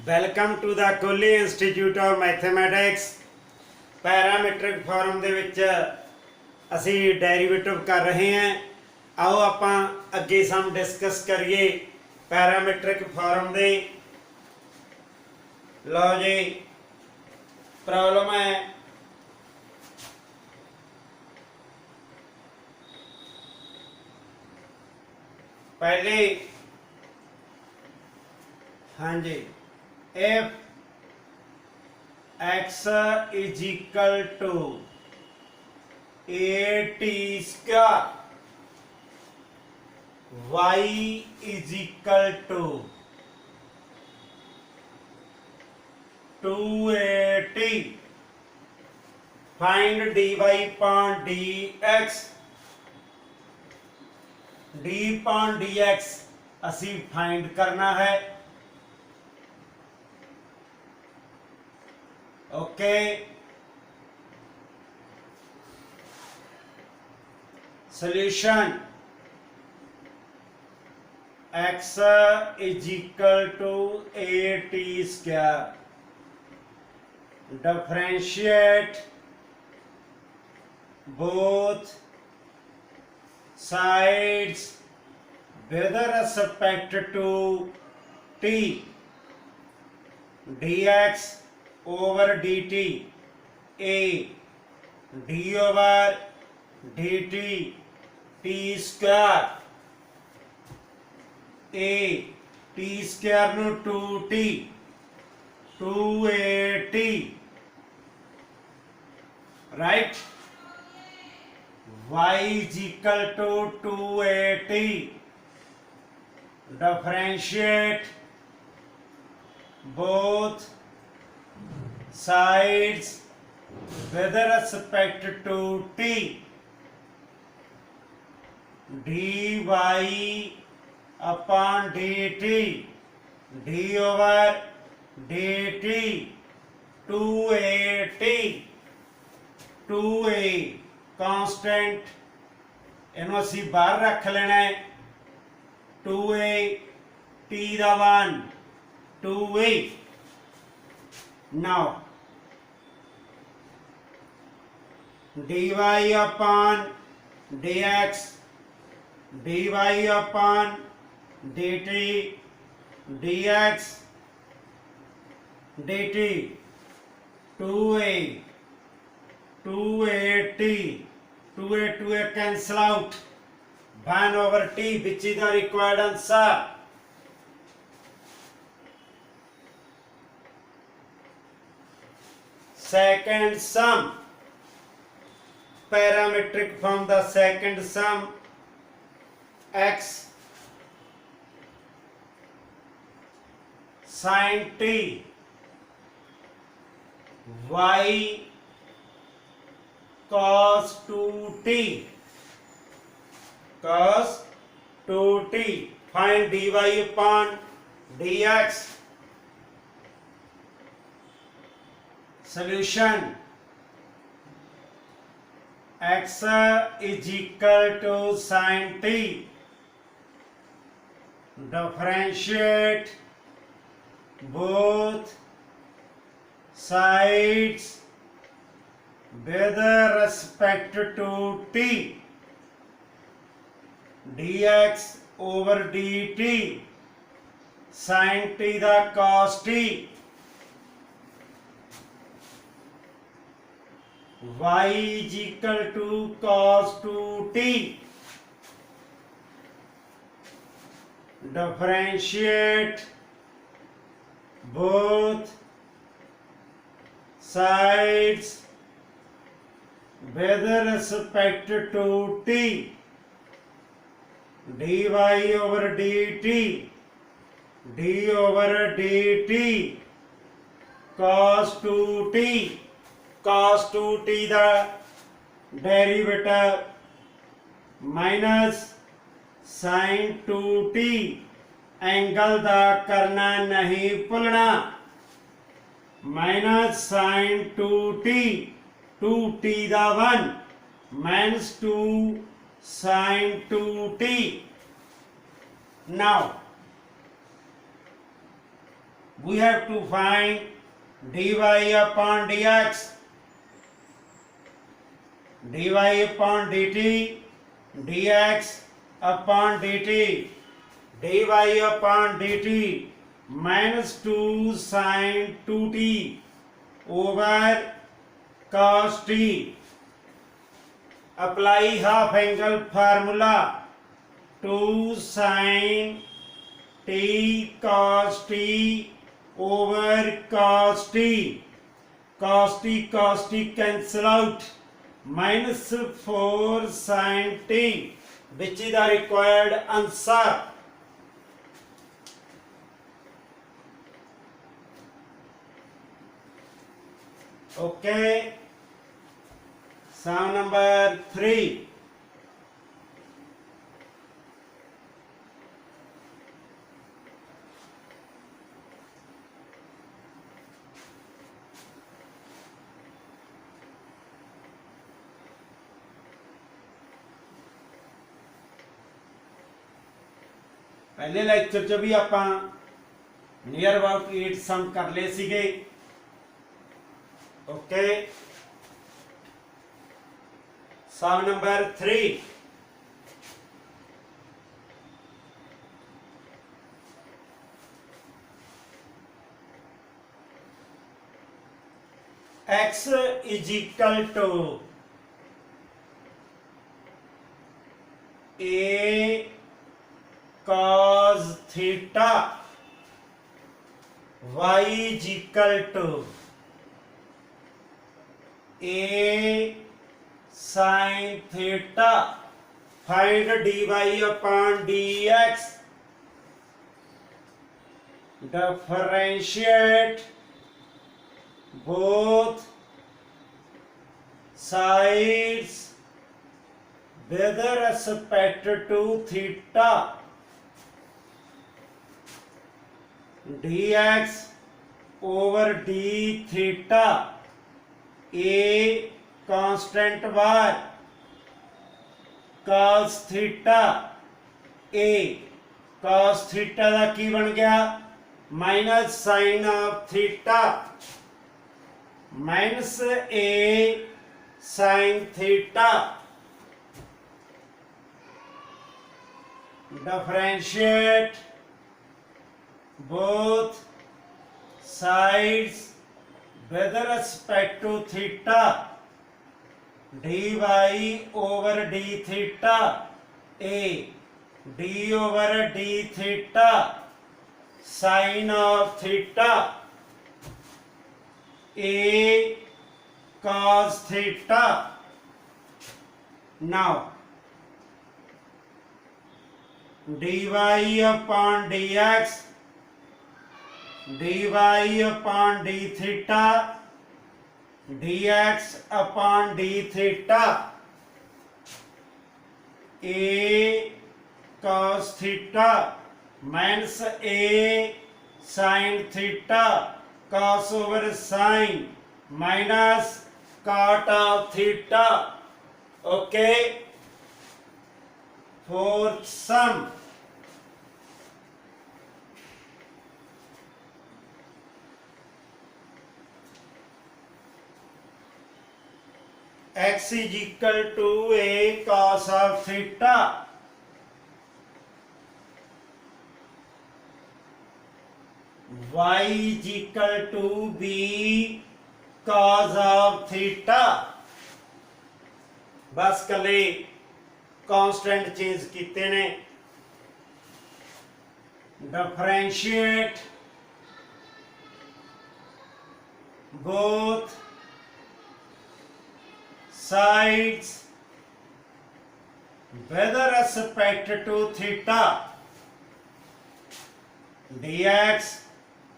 Welcome to the Kohli institute of mathematics. Parametric form ਦੇ ਵਿੱਚ ਅਸੀਂ ਡੈਰੀਵੇਟਿਵ ਕਰ ਰਹੇ ਹਾਂ। ਆਓ ਆਪਾਂ ਅੱਗੇ ਸਮ ਡਿਸਕਸ ਕਰੀਏ ਪੈਰਾਮੀਟਰਿਕ ਫਾਰਮ ਦੇ। ਲਓ ਜੀ, ਪ੍ਰੋਬਲਮ ਹੈ पहले। हाँ जी, if x is equal to at square, y is equal to 2at, find dy upon dx। D upon dx असी फाइंड करना है। Okay, solution x is equal to at square, differentiate both sides with respect to t, dx over dt, a d over dt, t square, a t square ਨੂੰ 2t, 2at, right? y is equal to 2at, differentiate both sides with respect to t, dy upon dt, d over dt, 2at, 2a constant इन्हों असी बाहर रख लेना है। 2a t दा 1, 2a। Now dy upon dx, dy upon dt, dx dt, 2a, 2at, 2a cancel out, 1 over t, which is the required answer। Second sum, parametric form, the second sum, x sin t, y cos 2t, cos 2t, find dy upon dx। solution x is equal to sin t, differentiate both sides with respect to t, dx over dt, sin t the cos t, y is equal to cos 2t, differentiate both sides with respect to t, dy over dt, d over dt, cos 2t, cos 2t the derivative, minus sin 2t, angle दा करना नहीं भुलना, minus sin 2t, 2t दा 1 minus 2 sin 2t। now we have to find dy upon dx, dy upon dt, dx upon dt, dy upon dt minus 2 sin 2t over cos t. Apply half angle formula. 2 sin t cos t over cos t. Cos t cancel out. Minus 4 sin t, which is the required answer. Okay. Sum number 3. पहले lecture च भी ਆਪਾਂ near about 8 ਸਮ ਕਰ ਲਏ ਸੀਗੇ। Okay, sum number 3। x is equal to a cos theta, y is equal to a sin theta. Find dy upon dx. Differentiate both sides with respect to theta. dx over d theta, a constant var, cos theta, a cos theta ਦਾ ਕੀ ਬਣ ਗਿਆ minus sin of theta, minus a sin theta. Differentiate both sides with respect to theta. dy over d theta, a d over d theta sin of theta, a cos theta. Now dy upon dx, dy upon d theta, dx upon d theta, a cos theta minus a sin theta, cos over sin minus cot of theta. Okay, fourth sum. X is equal to a cos of theta. Y is equal to b cos of theta. बस कले constant change कीते ने। Differentiate both sides with respect to theta. dx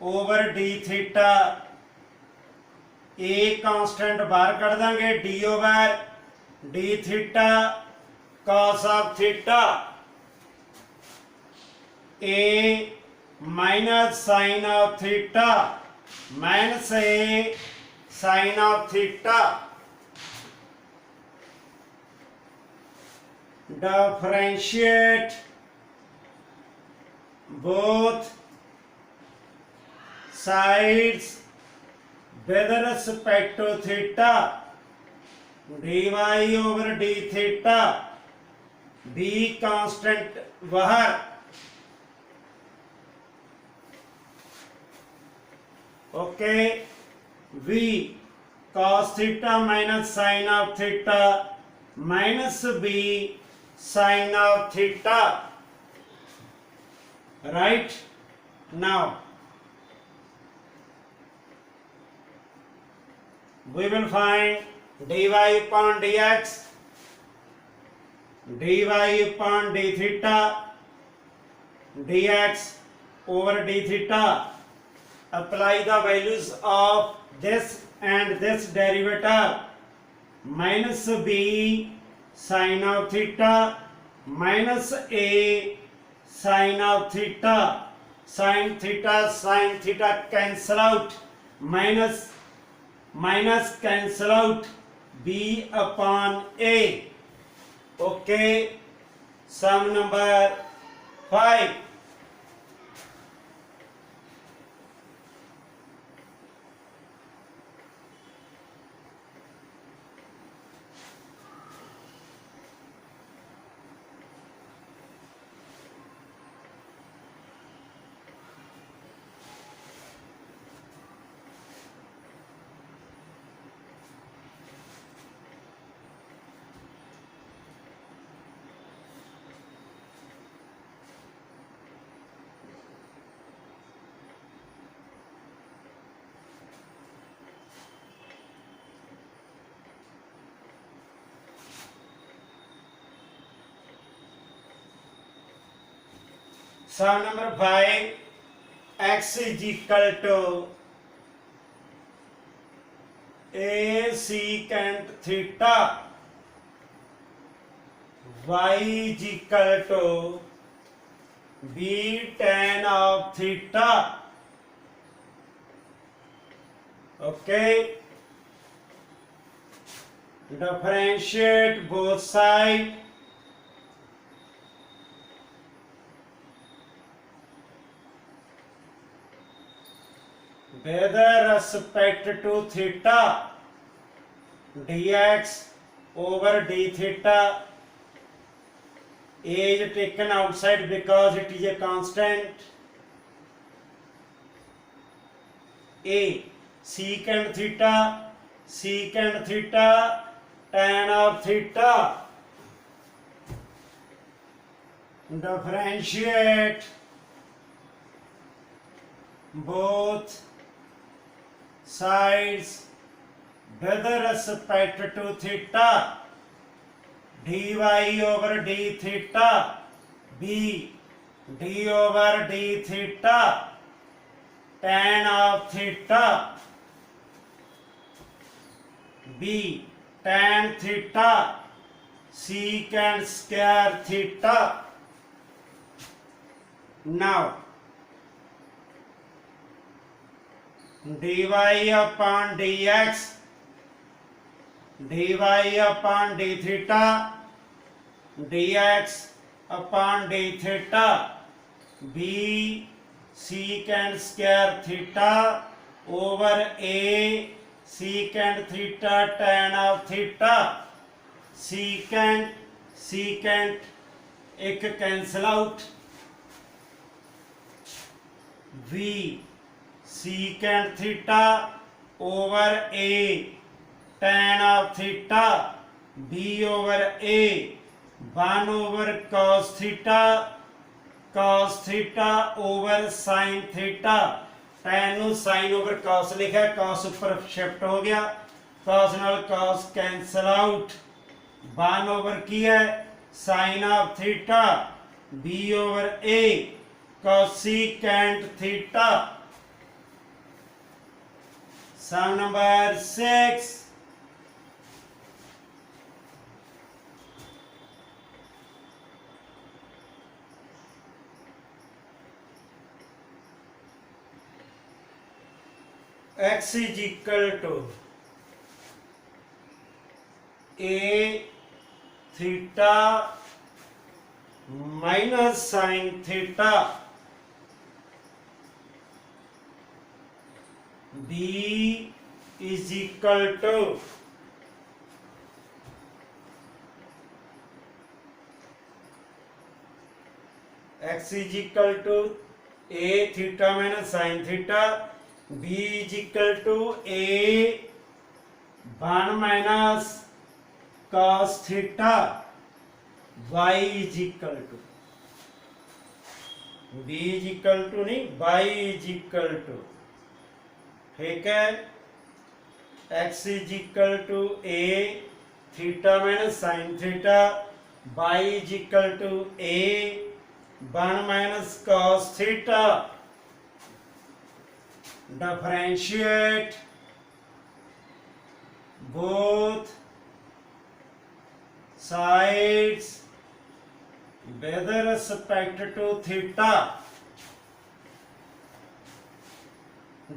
over d theta, a constant बाहर कढ़ देंगे, d over d theta cos of theta, a minus sin of theta minus a sin of theta. Differentiate both sides with respect to theta dy over d theta b constant बाहर okay v cos theta minus sin of theta minus b sin of theta right now we will find dy upon dx dy upon d theta dx over d theta. Apply the values of this and this derivative. Minus b sin of theta minus a sin of theta. Sin theta cancel out. Minus cancel out. B upon a. Okay. Sum number 5. Sum number 5, x is equal to a secant theta, y is equal to b tan of theta. Okay, differentiate both sides. With respect to theta dx over d theta. A is taken outside because it is a constant. A secant theta tan of theta. Differentiate both sides with respect to theta. Dy over d theta b d over d theta tan of theta b tan theta secant square theta. Now dy upon dx dy upon d theta dx upon d theta b secant square theta over a secant theta tan of theta. secant एक cancel out. v secant theta over a tan of theta b over a 1 over cos theta over sin theta. tan ਨੂੰ sin over cos लिखा, cos ਉੱਪਰ shift हो गया, cos ਨਾਲ cos cancel out. 1 over ਕੀ है sin of theta b over a cosecant theta. Sum number 6. X is equal to a theta minus sin theta B is equal to x is equal to a theta minus sin theta, b is equal to a 1 minus cos theta, y is equal to b is equal to नहीं y is equal to, ठीक है, x is equal to a theta minus sin theta, y is equal to a 1 minus cos theta. Differentiate both sides with respect to theta.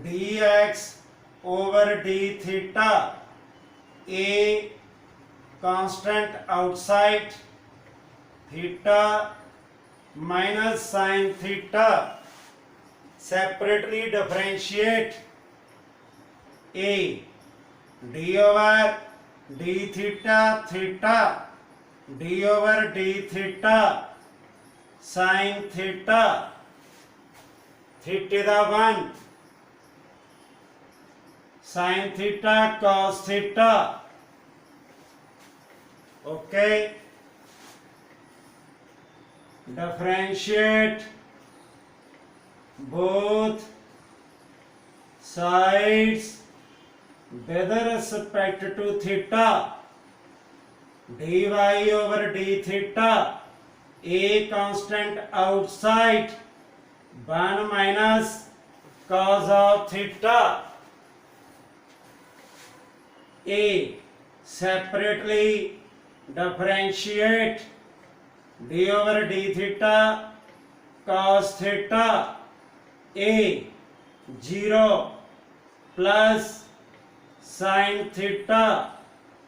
Dx over d theta, a constant outside, theta minus sin theta. Separately differentiate a d over d theta theta, d over d theta sin theta, theta da 1 sin theta cos theta. Okay, differentiate both sides with respect to theta. Dy over d theta, a constant outside, 1 minus cos of theta. A separately differentiate d over d theta cos theta, a 0 plus sin theta,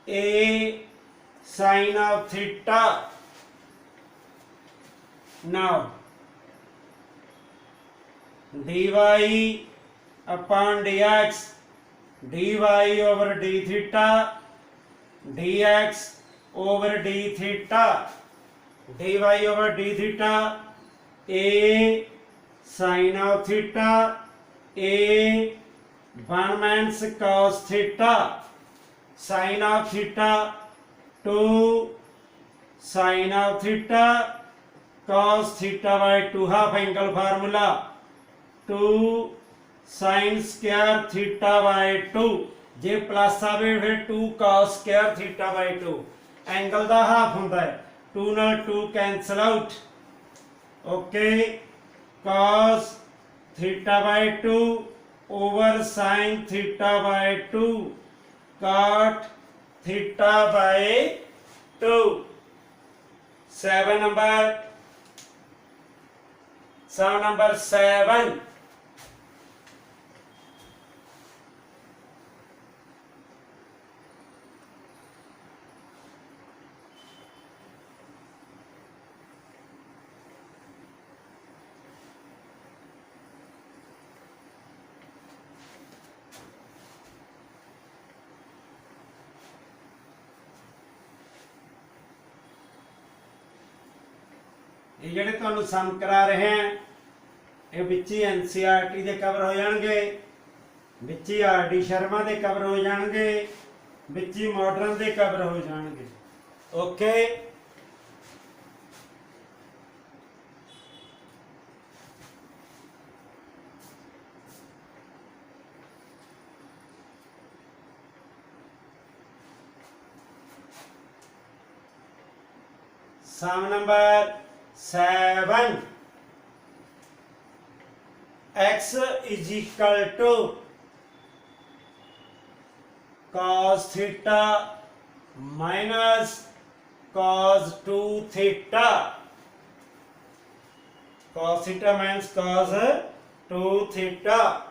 a sin of theta. Now dy upon dx, dy over d theta, dx over d theta, dy over d theta, a sin of theta, a 1 minus cos theta, sin of theta 2 sin of theta cos theta by 2, half angle formula 2 sin square theta by 2, J plus आवे फिर 2 cos square theta by 2, angle the half ਹੁੰਦਾ ਹੈ, 2 ਨਾਲ 2 cancel out. Okay, cos theta by 2 over sin theta by 2 cot theta by 2. 7 number, sum number 7. ਇਹ ਜਿਹੜੇ ਤੁਹਾਨੂੰ ਸਮ ਕਰਾ ਰਹੇ ਹਾਂ ਇਹ ਵਿੱਚ ਹੀ ਐਨਸੀਈਆਰਟੀ ਦੇ ਕਵਰ ਹੋ ਜਾਣਗੇ, ਵਿੱਚ ਹੀ ਆਰਡੀ ਸ਼ਰਮਾ ਦੇ ਕਵਰ ਹੋ ਜਾਣਗੇ, ਵਿੱਚ ਹੀ ਮਾਡਰਨ ਦੇ ਕਵਰ ਹੋ ਜਾਣਗੇ. Okay, sum number 7. X is equal to cos theta minus cos 2 theta. Cos theta minus cos 2 theta.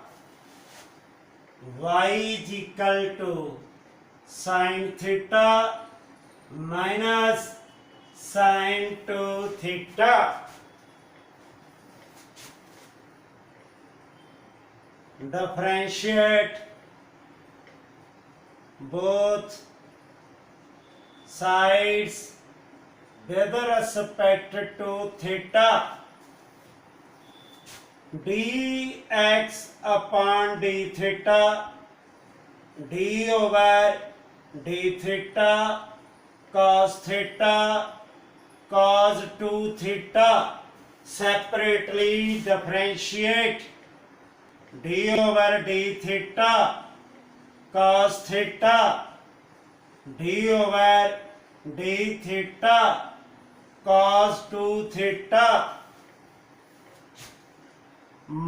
Y is equal to sin theta minus sin 2 theta. differentiate both sides with respect to theta dx upon d theta d over d theta cos theta cos 2 theta separately differentiate d over d theta cos theta d over d theta cos 2 theta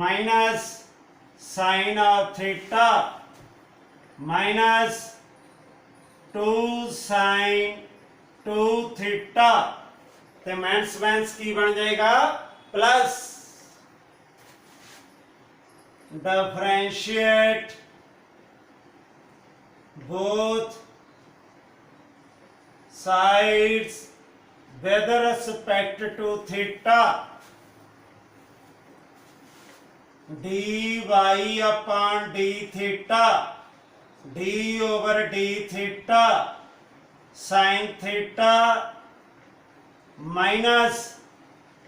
minus sin of theta minus 2 sin 2 theta ਤੇ minus ਕੀ ਬਣ ਜਾਏਗਾ plus differentiate both sides with respect to theta dy upon d theta d over d theta sin theta minus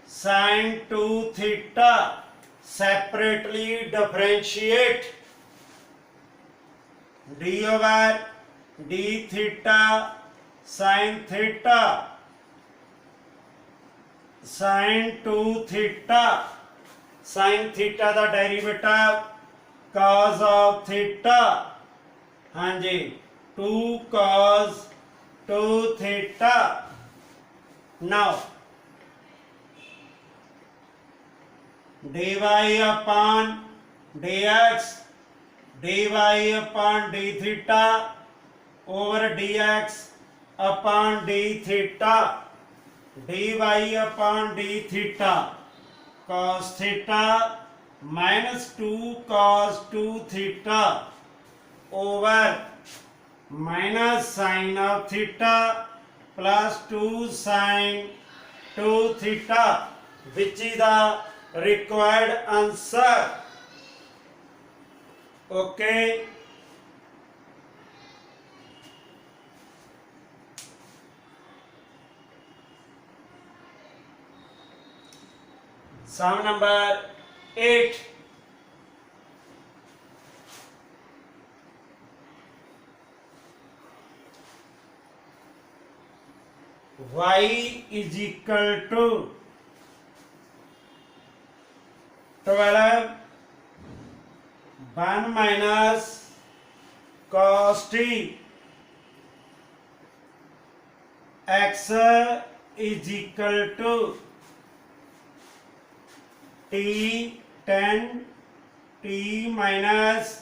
sin 2 theta separately differentiate d over d theta sin theta sin 2 theta sin theta the derivative cos of theta ਹਾਂਜੀ 2 cos 2 theta now dy upon dx dy upon d theta over dx upon d theta dy upon d theta cos theta minus 2 cos 2 theta over minus sin of theta plus 2 sin 2 theta which is the required answer. Okay. Sum number 8. Y is equal to 12 1 minus cos t x is equal to t tan t minus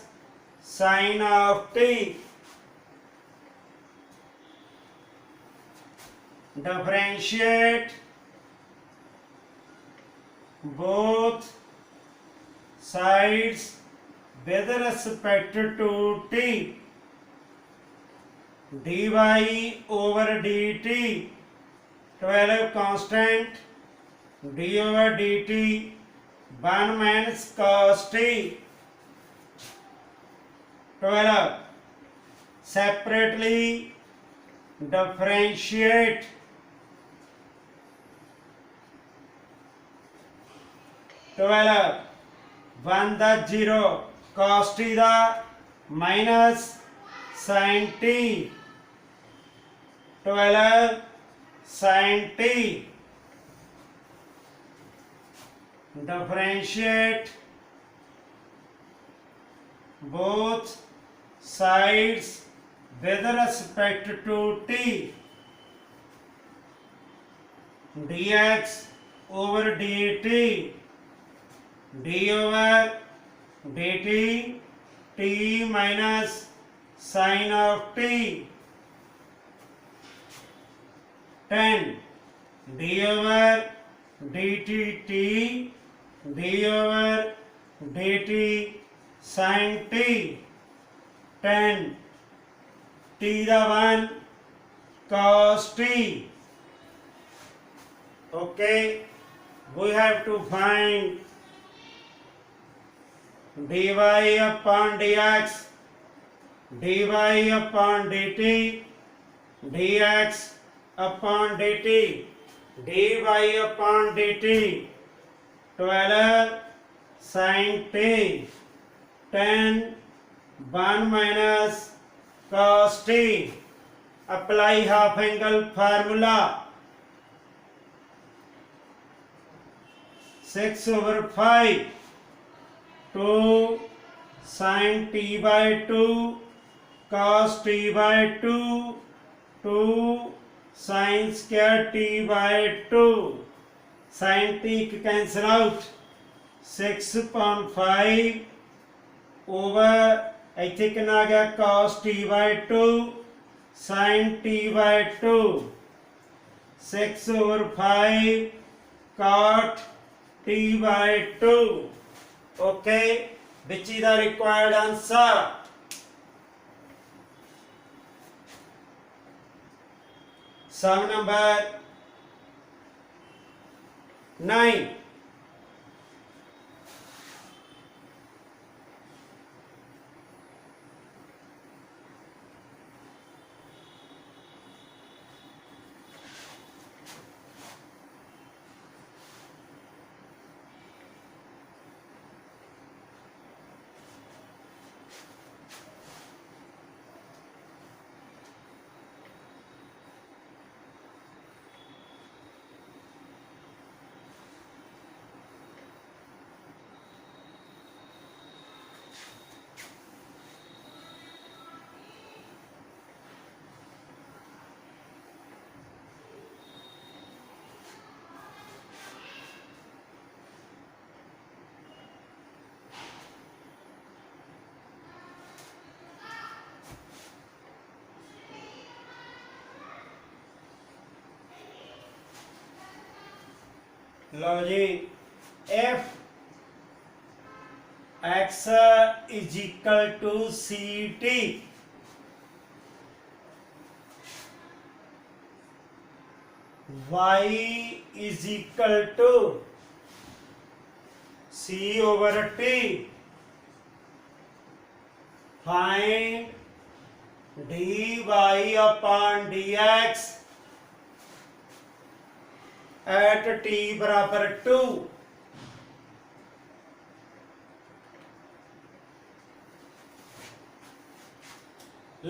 sin of t differentiate both sides with respect to t dy over dt 12 constant d over dt 1 minus cos t 12 separately differentiate 12 1 the 0 cos t the minus sin t 12 sin t differentiate both sides with respect to t dx over dt d over dt t minus sin of t 10 d over dt t d over dt sin t 10 t the 1 cos t. Okay, we have to find dy upon dx, dy upon dt, dx upon dt, dy upon dt, 12 sin t, tan 1 minus cos t. Apply half angle formula. 6/5 2 sin t by 2 cos t by 2 2 sin square t by 2. sin t cancel out. 6/5 over ਇੱਥੇ ਕਿੰਨਾ ਆ ਗਿਆ cos t by 2 sin t by 2. 6/5 cot t by 2. Okay, which is the required answer? Sum number 9. Low ji, f x is equal to ct, y is equal to c over t. Find dy upon dx at t बराबर 2.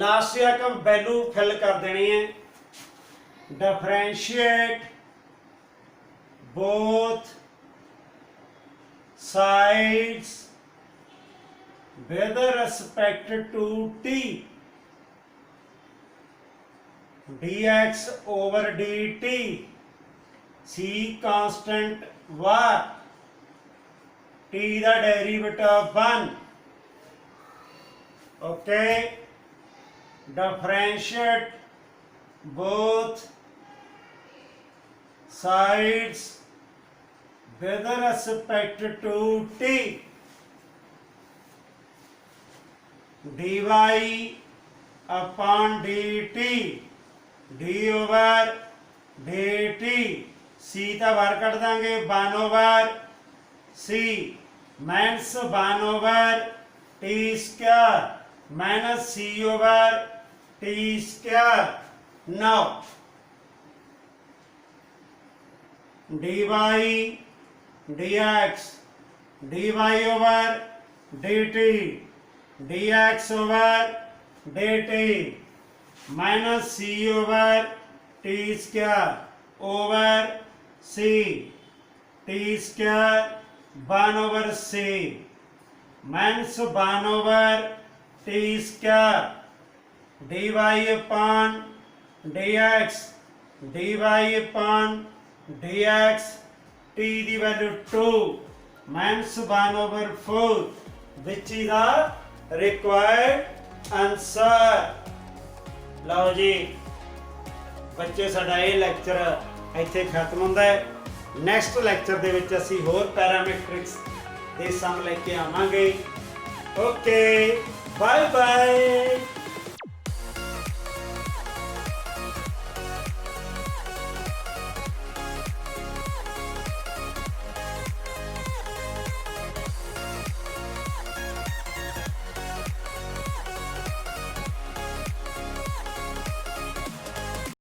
Last तक हम value fill कर देनी है. Differentiate both sides with respect to t. dx over dt, c constant var, t the derivative 1. Okay, differentiate both sides with respect to t. dy upon dt, d over dt, c का बाहर cut देंगे 1 over c minus 1 over t square minus c over t square. Now dy dx, dy over dt, dx over dt minus c over t square over c, t square 1 over c minus 1 over t square, dy upon dx, dy upon dx, t the value 2 minus 1 over 4, which is the required answer. ਲਓ ਜੀ ਬੱਚੇ, ਸਾਡਾ ਇਹ lecture ਇੱਥੇ ਖਤਮ ਹੁੰਦਾ ਹੈ. Next lecture ਦੇ ਵਿੱਚ ਅਸੀਂ ਹੋਰ ਪੈਰਾਮੀਟ੍ਰਿਕਸ ਦੇ ਸਮ ਲੈ ਕੇ ਆਵਾਂਗੇ. Okay, bye bye.